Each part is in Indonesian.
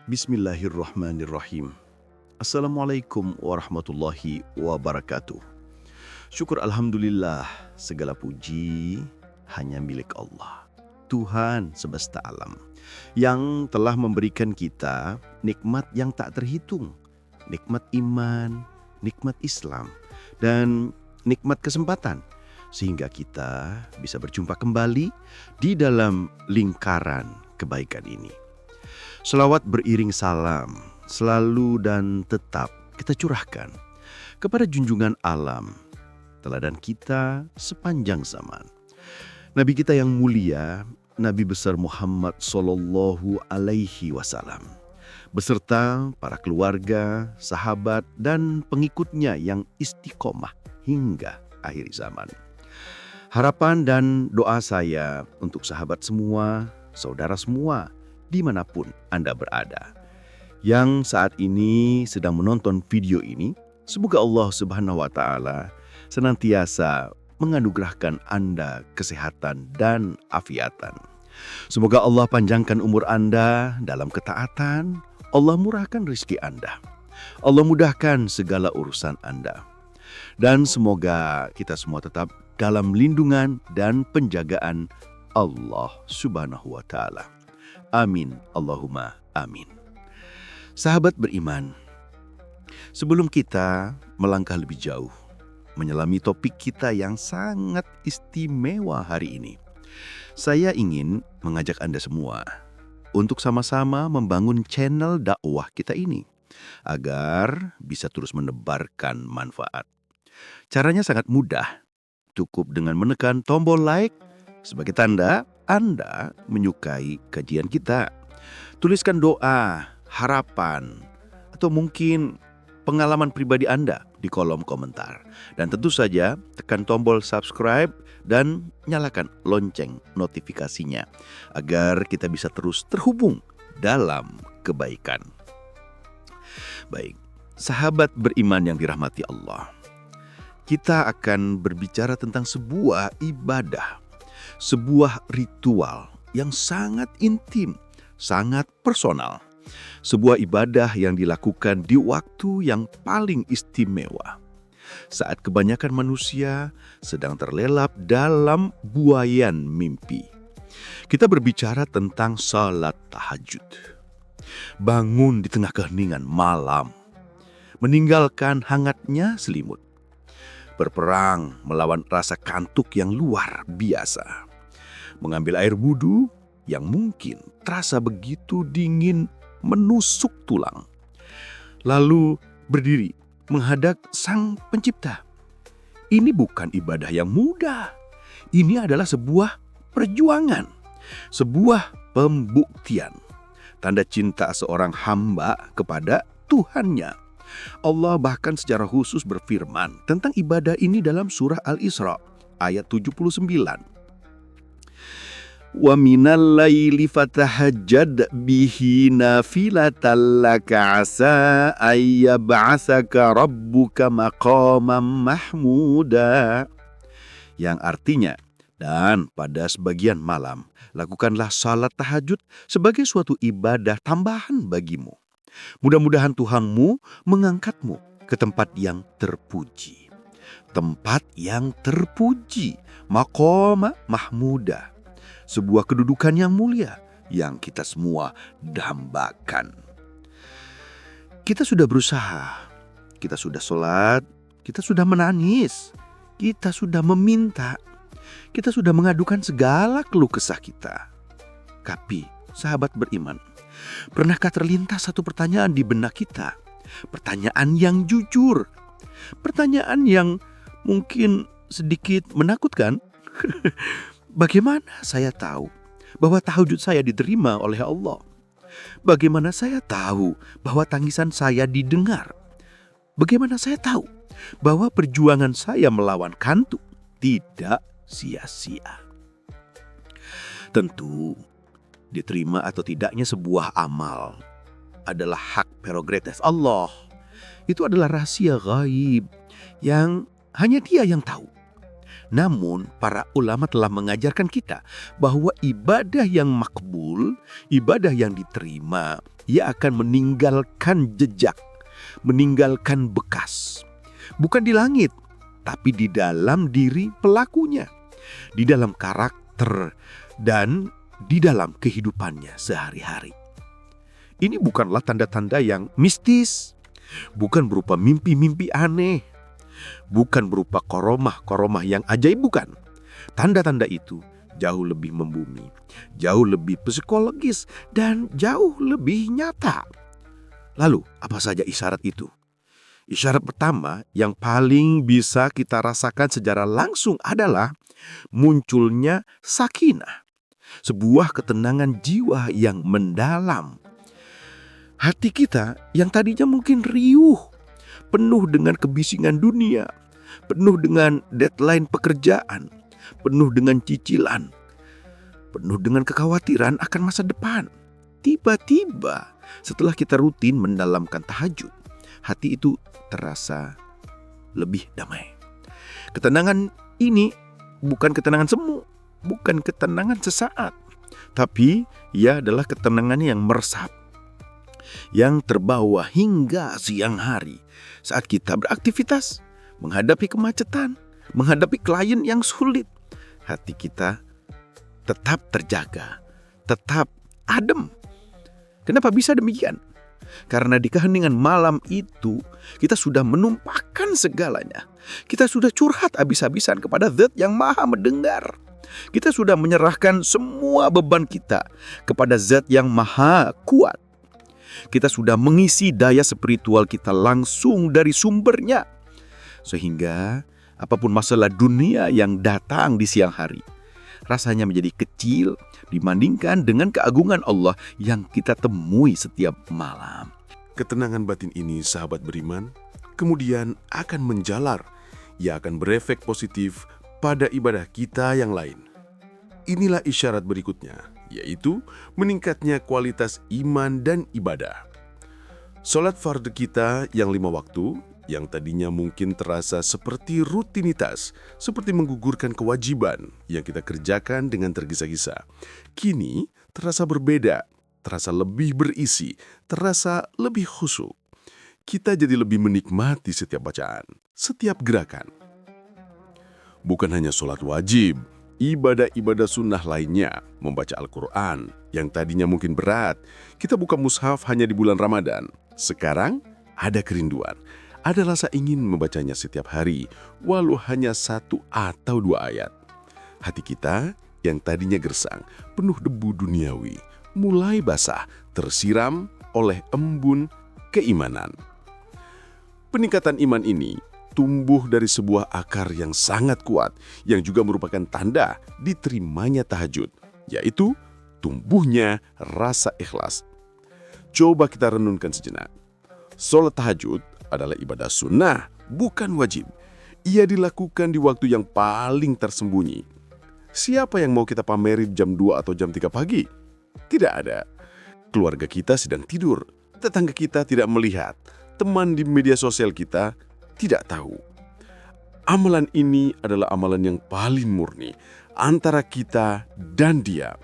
Bismillahirrahmanirrahim. Assalamualaikum warahmatullahi wabarakatuh. Syukur alhamdulillah, segala puji hanya milik Allah, Tuhan semesta alam, yang telah memberikan kita nikmat yang tak terhitung, nikmat iman, nikmat Islam, dan nikmat kesempatan, sehingga kita bisa berjumpa kembali di dalam lingkaran kebaikan ini. Selawat beriring salam selalu dan tetap kita curahkan kepada junjungan alam, teladan kita sepanjang zaman. Nabi kita yang mulia, Nabi besar Muhammad Sallallahu Alaihi Wasallam, beserta para keluarga, sahabat, dan pengikutnya yang istiqomah hingga akhir zaman. Harapan dan doa saya untuk sahabat semua, saudara semua, dimanapun Anda berada, yang saat ini sedang menonton video ini, semoga Allah Subhanahu wa Ta'ala senantiasa menganugerahkan Anda kesehatan dan afiatan. Semoga Allah panjangkan umur Anda dalam ketaatan, Allah murahkan rezeki Anda, Allah mudahkan segala urusan Anda, dan semoga kita semua tetap dalam lindungan dan penjagaan Allah Subhanahu wa Ta'ala. Amin, Allahumma amin. Sahabat beriman, sebelum kita melangkah lebih jauh, menyelami topik kita yang sangat istimewa hari ini, saya ingin mengajak Anda semua untuk sama-sama membangun channel dakwah kita ini, agar bisa terus menebarkan manfaat. Caranya sangat mudah, cukup dengan menekan tombol like sebagai tanda Anda menyukai kajian kita. Tuliskan doa, harapan, atau mungkin pengalaman pribadi Anda di kolom komentar. Dan tentu saja tekan tombol subscribe dan nyalakan lonceng notifikasinya agar kita bisa terus terhubung dalam kebaikan. Baik, sahabat beriman yang dirahmati Allah, kita akan berbicara tentang sebuah ibadah, sebuah ritual yang sangat intim, sangat personal. Sebuah ibadah yang dilakukan di waktu yang paling istimewa, saat kebanyakan manusia sedang terlelap dalam buaian mimpi. Kita berbicara tentang salat tahajud. Bangun di tengah keheningan malam, meninggalkan hangatnya selimut, berperang melawan rasa kantuk yang luar biasa, mengambil air wudhu yang mungkin terasa begitu dingin menusuk tulang, lalu berdiri menghadap Sang Pencipta. Ini bukan ibadah yang mudah. Ini adalah sebuah perjuangan, sebuah pembuktian, tanda cinta seorang hamba kepada Tuhannya. Allah bahkan secara khusus berfirman tentang ibadah ini dalam surah Al-Isra ayat 79. Wa minal laili fatahajjad bihi nafilatan laka asa ayyab'asaka rabbuka maqaman mahmuda. Yang artinya, dan pada sebagian malam lakukanlah salat tahajud sebagai suatu ibadah tambahan bagimu. Mudah-mudahan Tuhanmu mengangkatmu ke tempat yang terpuji. Tempat yang terpuji, maqama mahmuda. Sebuah kedudukan yang mulia yang kita semua dambakan. Kita sudah berusaha, kita sudah sholat, kita sudah menangis, kita sudah meminta, kita sudah mengadukan segala keluh kesah kita. Tapi, sahabat beriman, pernahkah terlintas satu pertanyaan di benak kita? Pertanyaan yang jujur, pertanyaan yang mungkin sedikit menakutkan. Bagaimana saya tahu bahwa tahajud saya diterima oleh Allah? Bagaimana saya tahu bahwa tangisan saya didengar? Bagaimana saya tahu bahwa perjuangan saya melawan kantuk tidak sia-sia? Tentu, diterima atau tidaknya sebuah amal adalah hak prerogatif Allah. Itu adalah rahasia gaib yang hanya Dia yang tahu. Namun, para ulama telah mengajarkan kita bahwa ibadah yang makbul, ibadah yang diterima, ia akan meninggalkan jejak, meninggalkan bekas. Bukan di langit, tapi di dalam diri pelakunya, di dalam karakter, dan di dalam kehidupannya sehari-hari. Ini bukanlah tanda-tanda yang mistis, bukan berupa mimpi-mimpi aneh, bukan berupa koromah-koromah yang ajaib, bukan. Tanda-tanda itu jauh lebih membumi, jauh lebih psikologis, dan jauh lebih nyata. Lalu, apa saja isyarat itu? Isyarat pertama yang paling bisa kita rasakan secara langsung adalah munculnya sakinah, sebuah ketenangan jiwa yang mendalam. Hati kita yang tadinya mungkin riuh, penuh dengan kebisingan dunia, penuh dengan deadline pekerjaan, penuh dengan cicilan, penuh dengan kekhawatiran akan masa depan. Tiba-tiba setelah kita rutin mendalamkan tahajud, hati itu terasa lebih damai. Ketenangan ini bukan ketenangan semu, bukan ketenangan sesaat, tapi ia adalah ketenangan yang meresap, yang terbawa hingga siang hari saat kita beraktivitas, menghadapi kemacetan, menghadapi klien yang sulit. Hati kita tetap terjaga, tetap adem. Kenapa bisa demikian? Karena di keheningan malam itu kita sudah menumpahkan segalanya. Kita sudah curhat habis-habisan kepada Zat yang Maha Mendengar. Kita sudah menyerahkan semua beban kita kepada Zat yang Maha Kuat. Kita sudah mengisi daya spiritual kita langsung dari sumbernya. Sehingga apapun masalah dunia yang datang di siang hari, rasanya menjadi kecil dibandingkan dengan keagungan Allah yang kita temui setiap malam. Ketenangan batin ini, sahabat beriman, kemudian akan menjalar. Ia akan berefek positif pada ibadah kita yang lain. Inilah isyarat berikutnya, yaitu meningkatnya kualitas iman dan ibadah. Salat fardu kita yang 5 waktu, yang tadinya mungkin terasa seperti rutinitas, seperti menggugurkan kewajiban yang kita kerjakan dengan tergesa-gesa, kini terasa berbeda, terasa lebih berisi, terasa lebih khusyuk. Kita jadi lebih menikmati setiap bacaan, setiap gerakan. Bukan hanya sholat wajib, ibadah-ibadah sunnah lainnya, membaca Al-Quran yang tadinya mungkin berat, kita buka mushaf hanya di bulan Ramadan. Sekarang ada kerinduan, ada rasa ingin membacanya setiap hari, walau hanya 1 atau 2 ayat. Hati kita yang tadinya gersang, penuh debu duniawi, mulai basah, tersiram oleh embun keimanan. Peningkatan iman ini tumbuh dari sebuah akar yang sangat kuat, yang juga merupakan tanda diterimanya tahajud, yaitu tumbuhnya rasa ikhlas. Coba kita renungkan sejenak. Sholat tahajud adalah ibadah sunnah, bukan wajib. Ia dilakukan di waktu yang paling tersembunyi. Siapa yang mau kita pamerin jam 2 atau jam 3 pagi? Tidak ada. Keluarga kita sedang tidur, tetangga kita tidak melihat, teman di media sosial kita tidak tahu. Amalan ini adalah amalan yang paling murni antara kita dan Dia.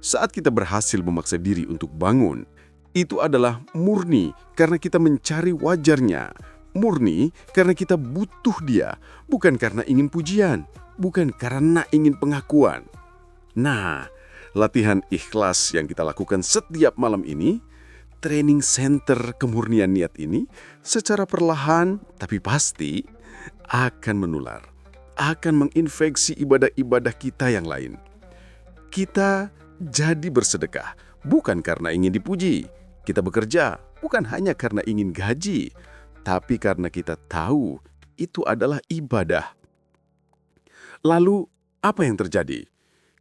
Saat kita berhasil memaksa diri untuk bangun, itu adalah murni karena kita mencari wajarnya, murni karena kita butuh Dia, bukan karena ingin pujian, bukan karena ingin pengakuan. Nah, latihan ikhlas yang kita lakukan setiap malam ini, training center kemurnian niat ini, secara perlahan tapi pasti akan menular, akan menginfeksi ibadah-ibadah kita yang lain. Kita jadi bersedekah bukan karena ingin dipuji. Kita bekerja bukan hanya karena ingin gaji, tapi karena kita tahu itu adalah ibadah. Lalu apa yang terjadi?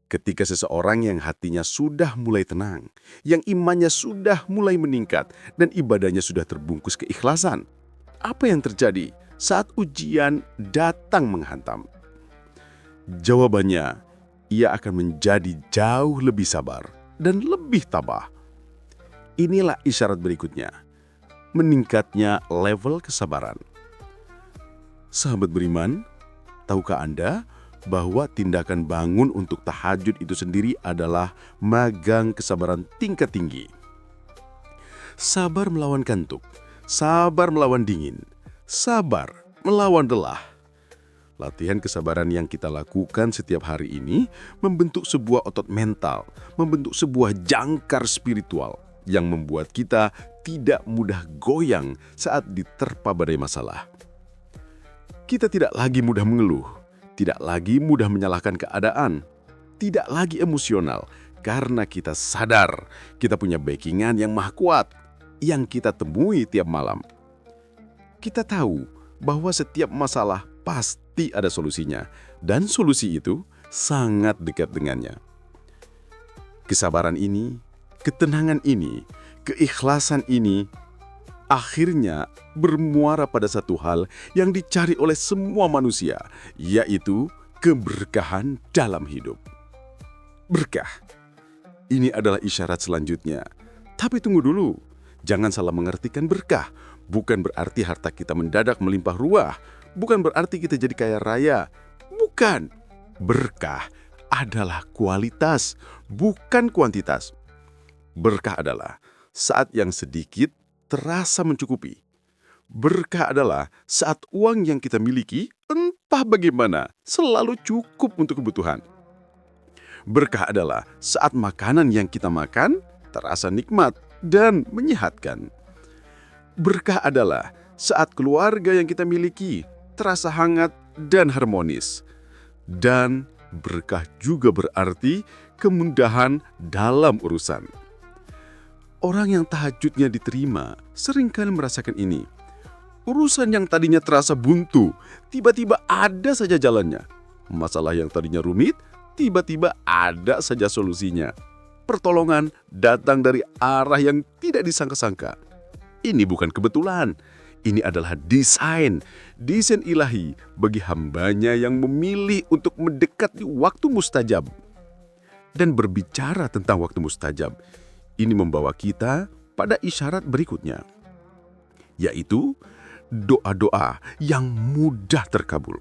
Ketika seseorang yang hatinya sudah mulai tenang, yang imannya sudah mulai meningkat, dan ibadahnya sudah terbungkus keikhlasan, apa yang terjadi saat ujian datang menghantam? Jawabannya, ia akan menjadi jauh lebih sabar dan lebih tabah. Inilah isyarat berikutnya, meningkatnya level kesabaran. Sahabat beriman, Tahukah Anda bahwa tindakan bangun untuk tahajud itu sendiri adalah magang kesabaran tingkat tinggi? Sabar melawan kantuk, sabar melawan dingin, sabar melawan lelah. Latihan kesabaran yang kita lakukan setiap hari ini membentuk sebuah otot mental, membentuk sebuah jangkar spiritual yang membuat kita tidak mudah goyang saat diterpa badai masalah. Kita tidak lagi mudah mengeluh, tidak lagi mudah menyalahkan keadaan, tidak lagi emosional karena kita sadar kita punya backingan yang maha kuat yang kita temui tiap malam. Kita tahu bahwa setiap masalah pasti ada solusinya, dan solusi itu sangat dekat dengannya. Kesabaran ini, ketenangan ini, keikhlasan ini, akhirnya bermuara pada satu hal yang dicari oleh semua manusia, yaitu keberkahan dalam hidup. Berkah. Ini adalah isyarat selanjutnya. Tapi tunggu dulu, jangan salah mengartikan berkah. Bukan berarti harta kita mendadak melimpah ruah. Bukan berarti kita jadi kaya raya. Bukan. Berkah adalah kualitas, bukan kuantitas. Berkah adalah saat yang sedikit terasa mencukupi. Berkah adalah saat uang yang kita miliki, entah bagaimana, selalu cukup untuk kebutuhan. Berkah adalah saat makanan yang kita makan terasa nikmat dan menyehatkan. Berkah adalah saat keluarga yang kita miliki terasa hangat dan harmonis. Dan berkah juga berarti kemudahan dalam urusan. Orang yang tahajudnya diterima seringkali merasakan ini. Urusan yang tadinya terasa buntu, tiba-tiba ada saja jalannya. Masalah yang tadinya rumit, tiba-tiba ada saja solusinya. Pertolongan datang dari arah yang tidak disangka-sangka. Ini bukan kebetulan. Ini adalah desain ilahi bagi hambanya yang memilih untuk mendekat di waktu mustajab. Dan berbicara tentang waktu mustajab, ini membawa kita pada isyarat berikutnya, yaitu doa-doa yang mudah terkabul.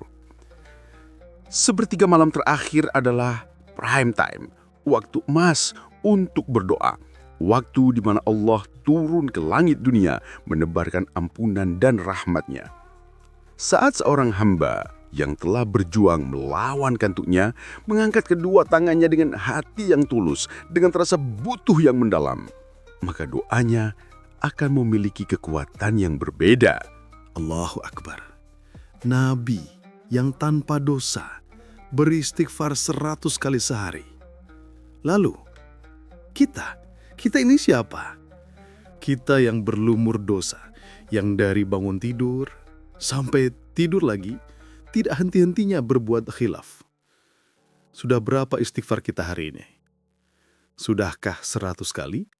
Sepertiga malam terakhir adalah prime time, waktu emas untuk berdoa. Waktu di mana Allah turun ke langit dunia menebarkan ampunan dan rahmat-Nya. Saat seorang hamba yang telah berjuang melawan kantuknya mengangkat kedua tangannya dengan hati yang tulus, dengan terasa butuh yang mendalam, maka doanya akan memiliki kekuatan yang berbeda. Allahu Akbar. Nabi yang tanpa dosa beristighfar 100 kali sehari. Lalu, kita ini siapa? Kita yang berlumur dosa, yang dari bangun tidur sampai tidur lagi, tidak henti-hentinya berbuat khilaf. Sudah berapa istighfar kita hari ini? Sudahkah 100 kali?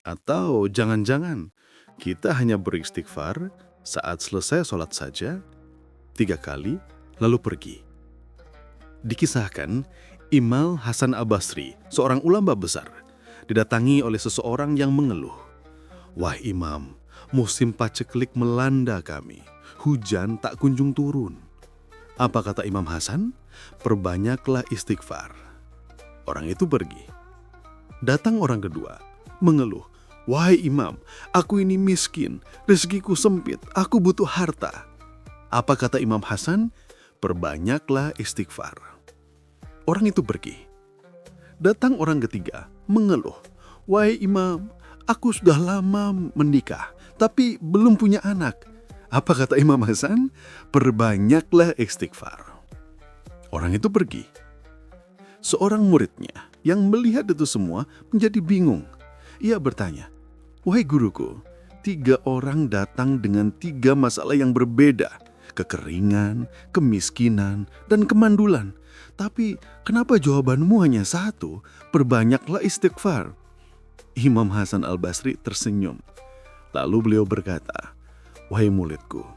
Atau jangan-jangan kita hanya beristighfar saat selesai sholat saja, 3 kali, lalu pergi. Dikisahkan, Imam Hasan Al-Basri, seorang ulama besar, didatangi oleh seseorang yang mengeluh. Wah Imam, musim paceklik melanda kami. Hujan tak kunjung turun. Apa kata Imam Hasan? Perbanyaklah istighfar. Orang itu pergi. Datang orang kedua, mengeluh. Wahai Imam, aku ini miskin, rezekiku sempit, aku butuh harta. Apa kata Imam Hasan? Perbanyaklah istighfar. Orang itu pergi. Datang orang ketiga, mengeluh. Wahai Imam, aku sudah lama menikah, tapi belum punya anak. Apa kata Imam Hasan? Perbanyaklah istighfar. Orang itu pergi. Seorang muridnya yang melihat itu semua menjadi bingung. Ia bertanya, wahai guruku, 3 orang datang dengan 3 masalah yang berbeda. Kekeringan, kemiskinan, dan kemandulan. Tapi kenapa jawabanmu hanya 1? Perbanyaklah istighfar. Imam Hasan Al-Basri tersenyum. Lalu beliau berkata, wahai muridku,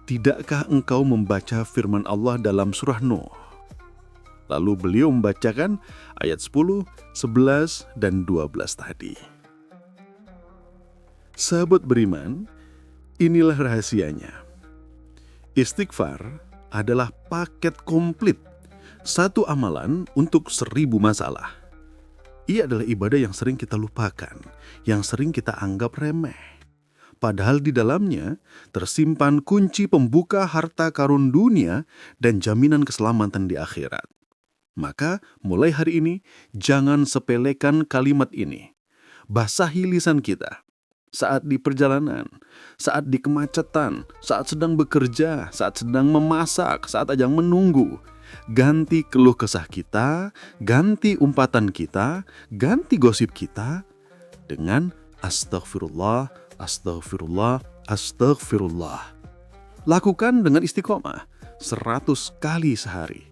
tidakkah engkau membaca firman Allah dalam surah Nuh? Lalu beliau membacakan ayat 10, 11, dan 12 tadi. Sahabat beriman, inilah rahasianya. Istighfar adalah paket komplit. Satu amalan untuk 1000 masalah. Ia adalah ibadah yang sering kita lupakan, yang sering kita anggap remeh. Padahal di dalamnya tersimpan kunci pembuka harta karun dunia dan jaminan keselamatan di akhirat. Maka mulai hari ini jangan sepelekan kalimat ini. Basahi lisan kita saat di perjalanan, saat di kemacetan, saat sedang bekerja, saat sedang memasak, saat ajang menunggu. Ganti keluh kesah kita, ganti umpatan kita, ganti gosip kita dengan astagfirullah, astagfirullah, astagfirullah. Lakukan dengan istiqomah 100 kali sehari.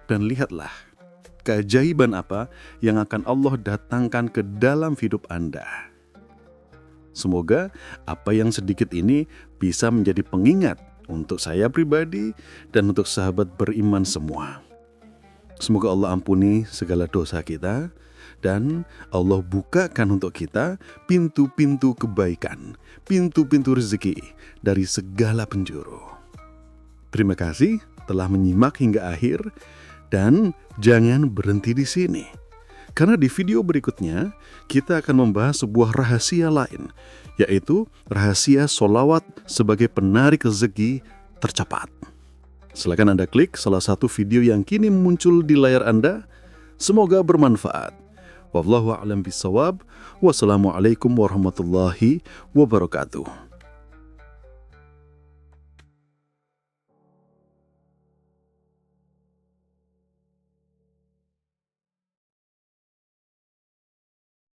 Dan lihatlah keajaiban apa yang akan Allah datangkan ke dalam hidup Anda. Semoga apa yang sedikit ini bisa menjadi pengingat untuk saya pribadi dan untuk sahabat beriman semua. Semoga Allah ampuni segala dosa kita dan Allah bukakan untuk kita pintu-pintu kebaikan, pintu-pintu rezeki dari segala penjuru. Terima kasih telah menyimak hingga akhir dan jangan berhenti di sini. Karena di video berikutnya kita akan membahas sebuah rahasia lain, yaitu rahasia sholawat sebagai penarik rezeki tercepat. Silakan Anda klik salah satu video yang kini muncul di layar Anda. Semoga bermanfaat. Wallahu a'lam bishawab. Wassalamualaikum warahmatullahi wabarakatuh.